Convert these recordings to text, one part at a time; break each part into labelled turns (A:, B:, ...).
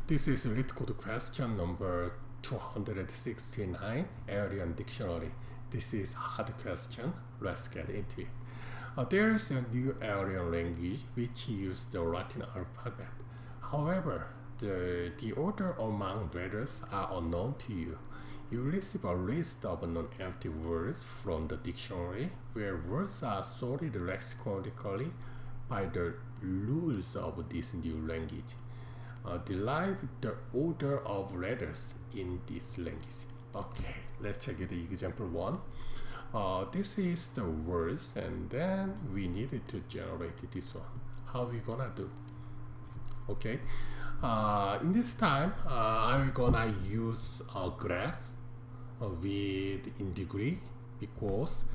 A: This is LeetCode question number 269, Aryan Dictionary. This is hard question. Let's get into it. There is a new Aryan language which uses the Latin alphabet. However, the order among letters are unknown to you. You receive a list of non-empty words from the dictionary where words are sorted lexically by the rules of this new language. Derive the order of letters in this language. Okay, let's check the example 1. This is the words, and then we needed to generate this one. How we gonna do? Okay, in this time I'm gonna use a graph with in degree, because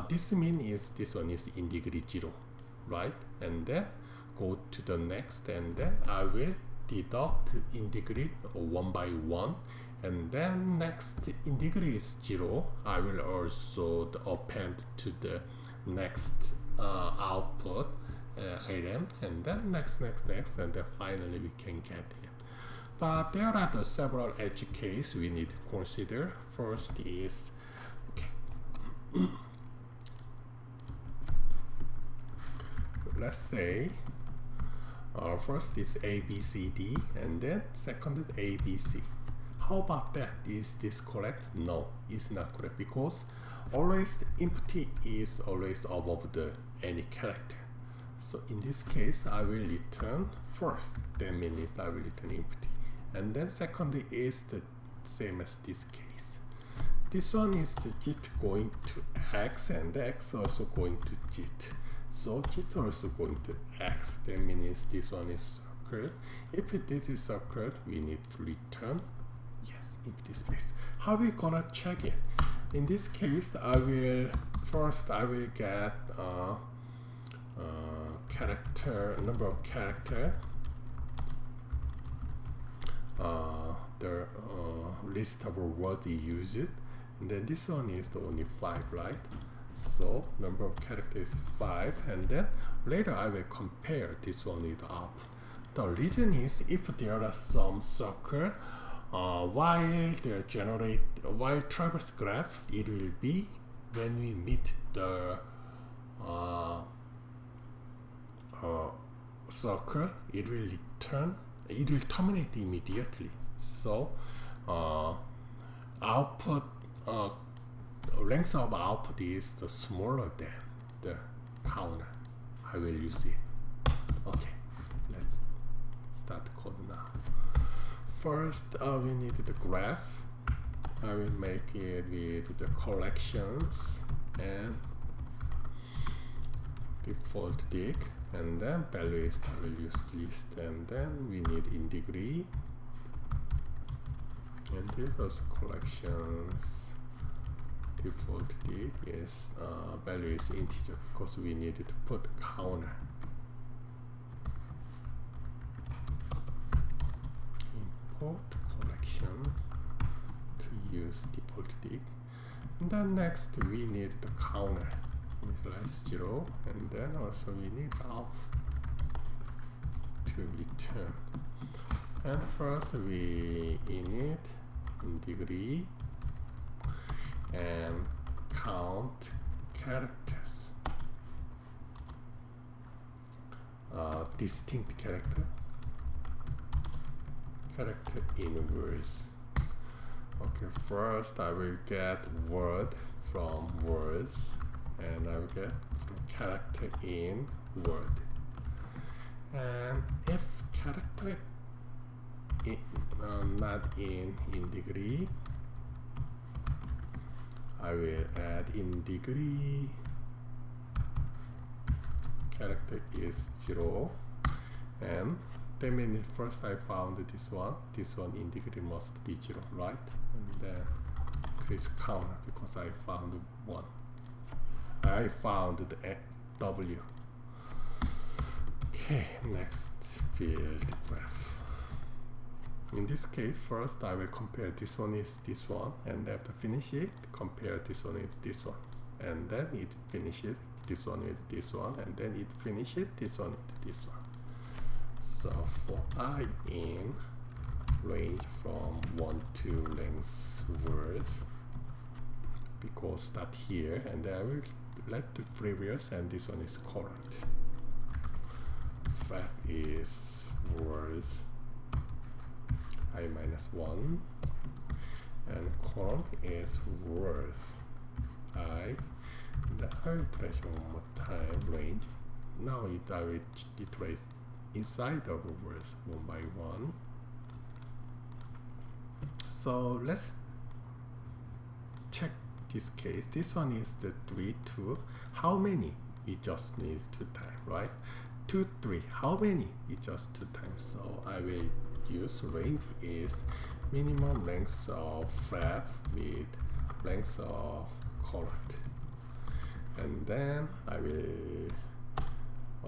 A: this means this one is in degree 0, right? And then go to the next, and then I will deduct in degree 1 by 1, and then next in degree is 0. I will also append to the next output item, and then next, and then finally we can get it. But there are several edge cases we need to consider. First is, okay, let's say first is A, B, C, D, and then second is A, B, C. How about that? Is this correct? No, it's not correct, because always empty is always above the any character. So in this case, I will return first. That means I will return empty. And then second is the same as this case. This one is the JIT going to X, and X also going to JIT. So JIT also going to X. That means this one is circled. If this is circled, we need to return yes, empty space. How we gonna check it? In this case, I will get character, number of character, the list of words you use it, and then this one is the only 5, right? So number of characters is 5, and then later I will compare this one with output. The reason is if there are some circle while traverse graph, it will be when we meet the circle, it will terminate immediately. So output length of output is the smaller than the counter. I will use it. Okay, let's start code now. First, we need the graph. I will make it with the collections and default dig, and then value is I will use list, and then we need in degree, and this also collections. Default dig is value is integer, because we needed to put counter. Import collection to use default dig, and then next we need the counter initialize 0, and then also we need out to return. And first we init in degree and count characters, distinct character in words. Okay, first I will get word from words, and I will get character in word. And if character not in degree, I will add in degree character is 0, and that means first I found this one in degree must be 0, right? And then increase counter, because I found 1. I found the W. Okay, next field graph. In this case, first I will compare this one is this one, and after finish it, compare this one with this one, and then it finish it this one with this one, and then it finish it this one with this one. So for I in range from 1 to length words, because start here, and then I will let the previous, and this one is current. Flag is words I minus 1, and current is words I. And I will trace one more time range. Now I will iterate inside of words one by one. So let's check this case. This one is the 3, 2. How many? It just needs 2 times, right? 2, 3. How many? It just 2 times. So I will use range is minimum length of flag with length of current. And then I will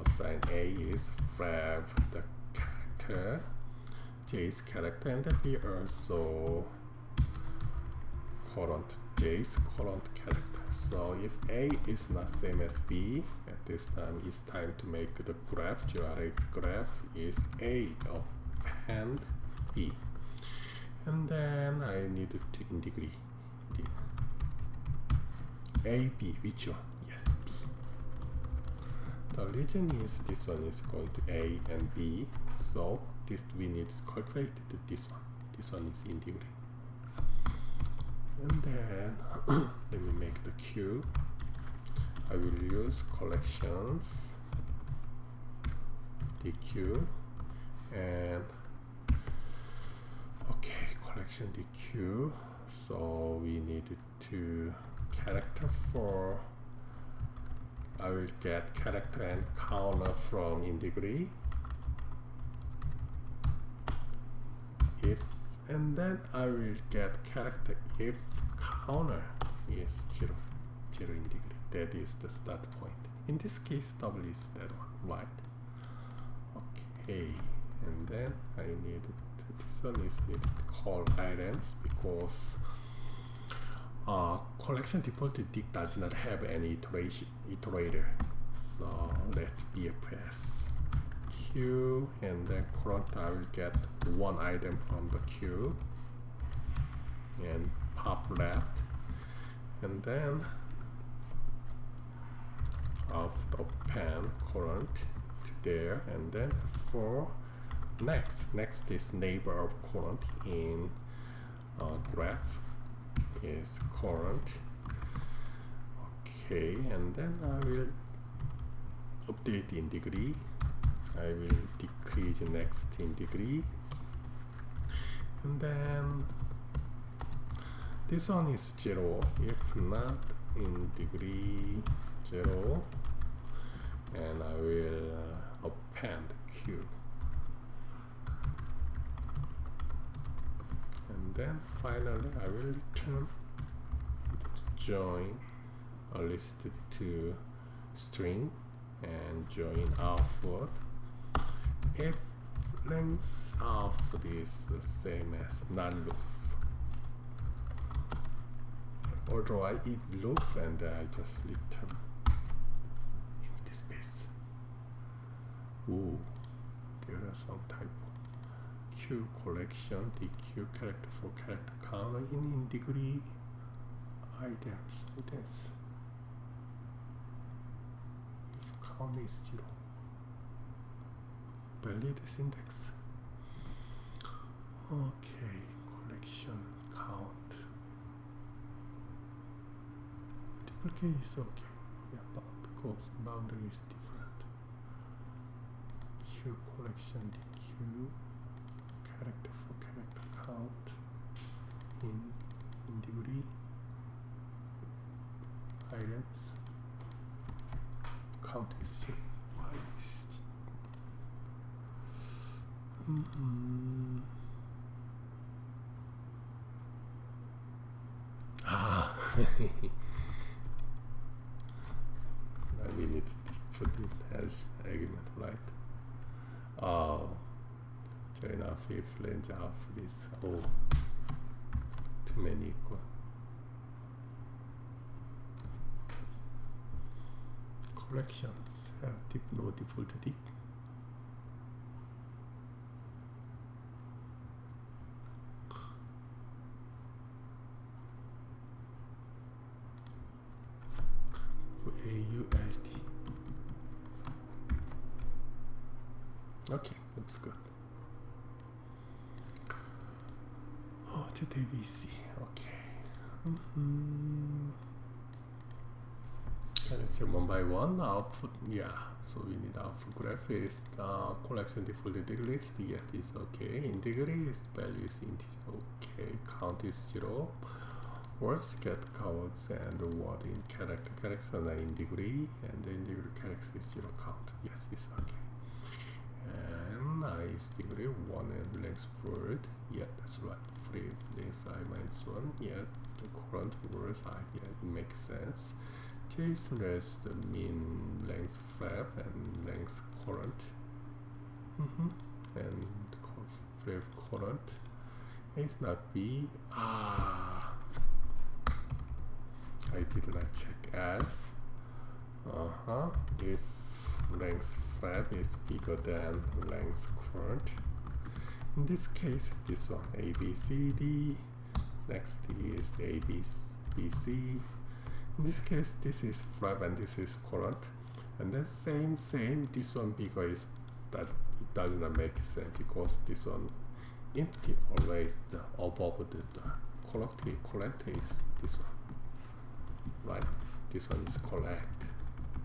A: assign A is flag the character, J's character, and then B also current, J's current character. So if A is not same as B, at this time it's time to make the graph. GRF graph is A append B. And then I need to integrate A, B, which one? Yes, B. The reason is this one is going to A and B, so this we need to calculate this one. This one is integrate. And then let me make the Q. I will use collections DQ, and okay, collection DQ. So we need to character for, I will get character and counter from integrity. If, and then I will get character if counter is 0 integrity. That is the start point. In this case, W is that one, right? Okay, and then I need to, this one is needed to call items, because collection default dict does not have any iterator. So let's BFS Q, and then current I will get one item from the queue and pop left, and then of the append current to there, and then for next is neighbor of current in graph is current. Okay, and then I will update in degree. I will decrease next in degree, and then this one is 0 if not in degree 0, and I will append Q, and then finally I will return join a list to string and join output if length of this the same as non-loop. Otherwise it loop, and I just return empty space. Ooh, there are some typo. Q collection, DQ character for character counter in degree items. If count is 0. Valid syntax. Okay, collection count. Duplicate is okay. Yeah, but because boundary is different. Q collection DQ character for character count in degree items. Count is 0. Why is it? Ah, we need to put it as argument, right? Oh, join our fifth range of this. Oh, too many equal. Collections have no default dict. Okay, that's good. Oh, today we see. Okay. Okay, let's check one by one. Output, yeah. So we need output graph is collection default integer list. Yes, is okay. Integer is value is integer. Okay, count is 0. Words get counts and the word in character. Characters are in degree and the integer character is 0 count. Yes, it's okay. And I is degree 1 and length word. Yeah, that's right. Free length I minus 1. Yeah, the current words I. Yeah, it makes sense. JSON is the mean length flap and length current. And flap current is not B. I did not check as. If length flap is bigger than length current. In this case, this one A, B, C, D. Next is A, B, C. In this case, this is flap and this is current. And then same, this one bigger is that it does not make sense because this one empty always the above the collect is this one. Right? This one is collect.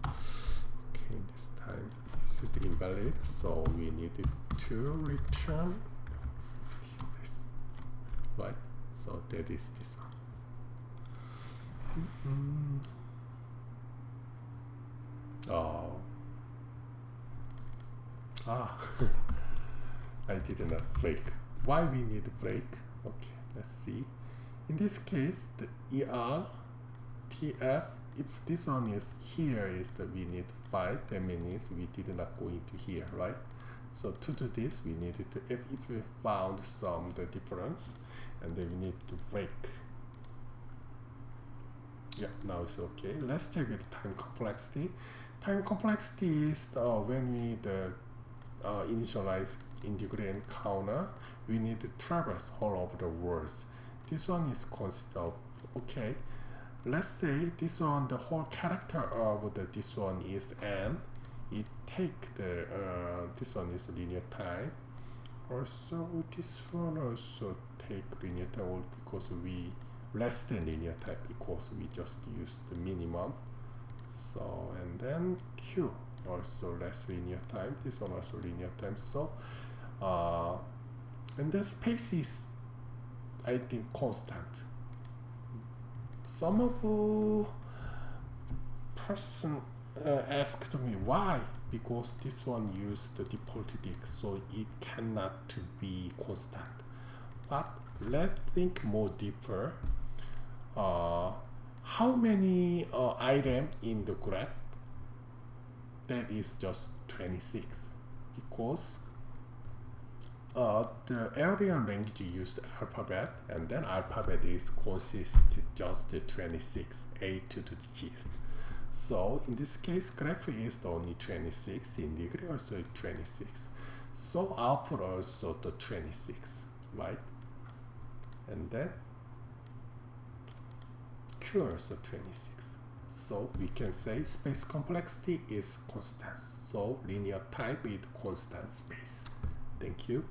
A: Okay, this time this is the invalid, so we need to return this. Right? So that is this one. I did not break. Why we need to break? Okay, let's see. In this case, the ER, TF, if this one is here, is the we need to find. That means we did not go into here, right? So to do this, we needed to if we found some the difference, and then we need to break. Yeah, now it's okay. Let's check with time complexity. Time complexity is when we initialize integer and counter, we need to traverse all of the words. This one is considered okay. Let's say this one, the whole character of this one is n. It take the this one is linear time. Also, this one also take linear time because we less than linear time because we just use the minimum. So and then Q also less linear time. This one also linear time. So and the space is I think constant. Some of person asked me why, because this one used the default dict, so it cannot to be constant. But let's think more deeper. How many items in the graph? That is just 26, because the Aryan language used alphabet, and then alphabet is consist just 26, A to the G. So in this case, graph is only 26, in degree also 26. So output also the 26, right? And then Q also 26. So we can say space complexity is constant. So linear time is constant space. Thank you.